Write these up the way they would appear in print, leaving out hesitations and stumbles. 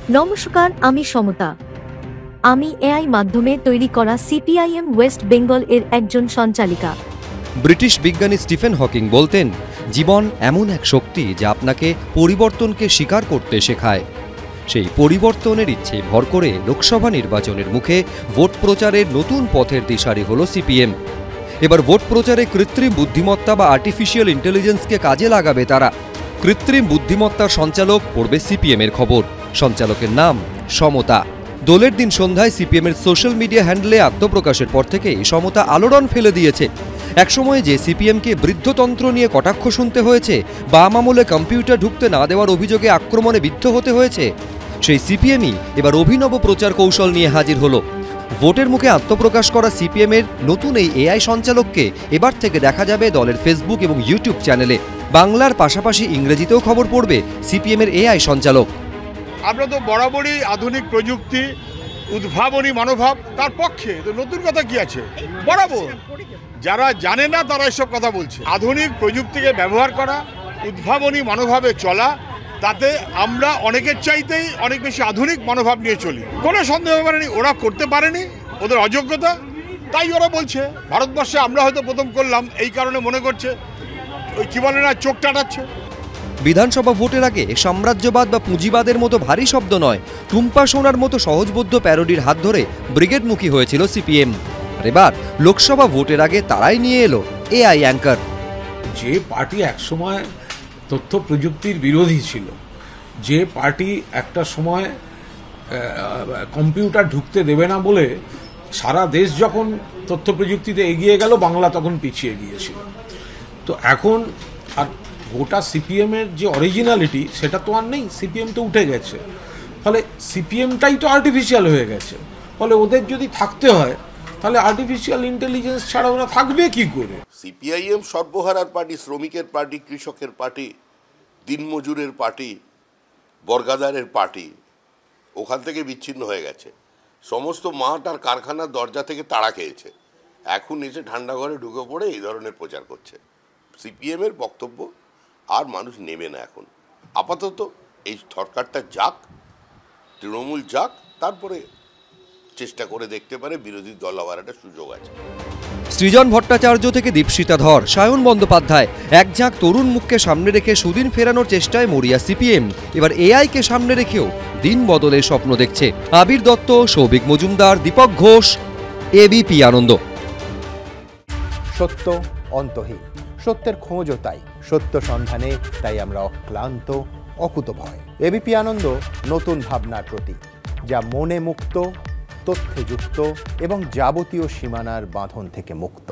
নমস্কার, আমি সমতা। আমি এআই মাধ্যমে তৈরি করা সিপিআইএম ওয়েস্ট বেঙ্গল এর একজন সঞ্চালিকা। ব্রিটিশ বিজ্ঞানী স্টিফেন হকিং বলতেন, জীবন এমন এক শক্তি যা আপনাকে পরিবর্তনকে স্বীকার করতে শেখায়। সেই পরিবর্তনের ইচ্ছে ভর করে লোকসভা নির্বাচনের মুখে ভোট প্রচারের নতুন পথের দিশারি হল সিপিএম। এবার ভোট প্রচারে কৃত্রিম বুদ্ধিমত্তা বা আর্টিফিশিয়াল ইন্টেলিজেন্সকে কাজে লাগাবে তারা। কৃত্রিম বুদ্ধিমত্তার সঞ্চালক পড়বে সিপিএমের খবর। সঞ্চালকের নাম সমতা। দোলের দিন সন্ধ্যায় সিপিএমের সোশ্যাল মিডিয়া হ্যান্ডেলে আত্মপ্রকাশের পর থেকে সমতা আলোড়ন ফেলে দিয়েছে। একসময় যে সিপিএমকে বৃদ্ধতন্ত্র নিয়ে কটাক্ষ শুনতে হয়েছে, বাম আমলে কম্পিউটার ঢুকতে না দেওয়ার অভিযোগে আক্রমণে বিদ্ধ হতে হয়েছে, সেই সিপিএমই এবার অভিনব প্রচার কৌশল নিয়ে হাজির হলো। ভোটের মুখে আত্মপ্রকাশ করা সিপিএমের নতুন এই এআই সঞ্চালককে এবার থেকে দেখা যাবে দলের ফেসবুক এবং ইউটিউব চ্যানেলে। বাংলার পাশাপাশি ইংরেজিতেও খবর পড়বে সিপিএমের এআই সঞ্চালক। আমরা তো বরাবরই আধুনিক প্রযুক্তি, উদ্ভাবনী মনোভাব তার পক্ষে। তো নতুন কথা কি আছে? বরাবর যারা জানে না তারা এসব কথা বলছে। আধুনিক প্রযুক্তিকে ব্যবহার করা, উদ্ভাবনী মনোভাবে চলা, তাতে আমরা অনেকের চাইতেই অনেক বেশি আধুনিক মনোভাব নিয়ে চলি। কোনো সন্দেহ পারেনি ওরা করতে পারেনি, ওদের অযোগ্যতা, তাই ওরা বলছে। ভারতবর্ষে আমরা হয়তো প্রথম করলাম, এই কারণে মনে করছে ওই কি বলে না, চোখ টাটাচ্ছে। বিধানসভা ভোটের আগে সাম্রাজ্যবাদ বা পুঁজিবাদের মতো ভারী শব্দ নয়, টুম্পা সোনার মতো সহজবোধ্য প্যারোডির হাত ধরে ব্রিগেডমুখী হয়েছিল সিপিএম। এবার লোকসভা ভোটের আগে তারাই নিয়ে এলো এআই অ্যাঙ্কার। যে পার্টি একসময় তথ্য প্রযুক্তির বিরোধী ছিল, যে পার্টি একটা সময় কম্পিউটার ঢুকতে দেবে না বলে সারা দেশ যখন তথ্য প্রযুক্তিতে এগিয়ে গেল, বাংলা তখন পিছিয়ে গিয়েছিল। তো এখন আর গোটা সিপিএমের যে অরিজিনালিটি সেটা তো আর নেই, সিপিএম তো উঠে গেছে। ফলে সিপিএমটাই তো আর্টিফিশিয়াল হয়ে গেছে। ফলে ওদের যদি থাকতে হয় তাহলে আর্টিফিশিয়াল ইন্টেলিজেন্স ছাড়া ওরা থাকবে কি করে? সিপিআইএম সর্বহারার পার্টি, শ্রমিকের পার্টি, কৃষকের পার্টি, দিনমজুরের পার্টি, বর্গাদারের পার্টি, ওখান থেকে বিচ্ছিন্ন হয়ে গেছে। সমস্ত মাঠ আর কারখানার দরজা থেকে তাড়া খেয়েছে। এখন এসে ঠান্ডা ঘরে ঢুকে পড়ে এই ধরনের প্রচার করছে। সিপিএমের বক্তব্য আর মানুষ নেবে না এখন। আপাতত এই সরকারটা যাক, তৃণমূল যাক, তারপরে চেষ্টা করে দেখতে পারে বিরোধী দল হওয়ার একটা সুযোগ আছে। সৃজন ভট্টাচার্য থেকে দীপশিতা ধর, সায়ন বন্দ্যোপাধ্যায়, এক ঝাঁক তরুণ মুখকে সামনে রেখে সুদিন ফেরানোর চেষ্টায় মরিয়া সিপিএম। এবার এআইকে সামনে রেখেও দিন বদলের স্বপ্ন দেখছে। আবির দত্ত, সৌভিক মজুমদার, দীপক ঘোষ, এবিপি আনন্দ। সত্য অন্তহীন, সত্যের খোঁজও তাই, সত্য সন্ধানে তাই আমরা অক্লান্ত, অকুতভয়। এবিপি আনন্দ নতুন ভাবনার প্রতীক, যা মনে মুক্ত, তথ্যে যুক্ত এবং যাবতীয় সীমানার বাঁধন থেকে মুক্ত।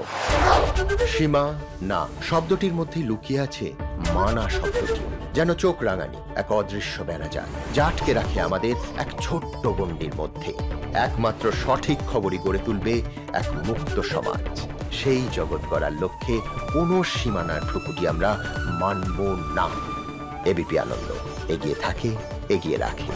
সীমা না শব্দটির মধ্যেই লুকিয়ে আছে মানা শব্দটি, যেন চোখ রাঙানি এক অদৃশ্য বেড়াজাল, যা আটকে রাখে আমাদের এক ছোট্ট গণ্ডির মধ্যে। একমাত্র সঠিক খবরই গড়ে তুলবে এক মুক্ত সমাজ। সেই জগৎ গড়ার লক্ষ্যে কোনো সীমানার ঠুকুটি আমরা মানব না। এবিপি আনন্দ এগিয়ে থাকে, এগিয়ে রাখে।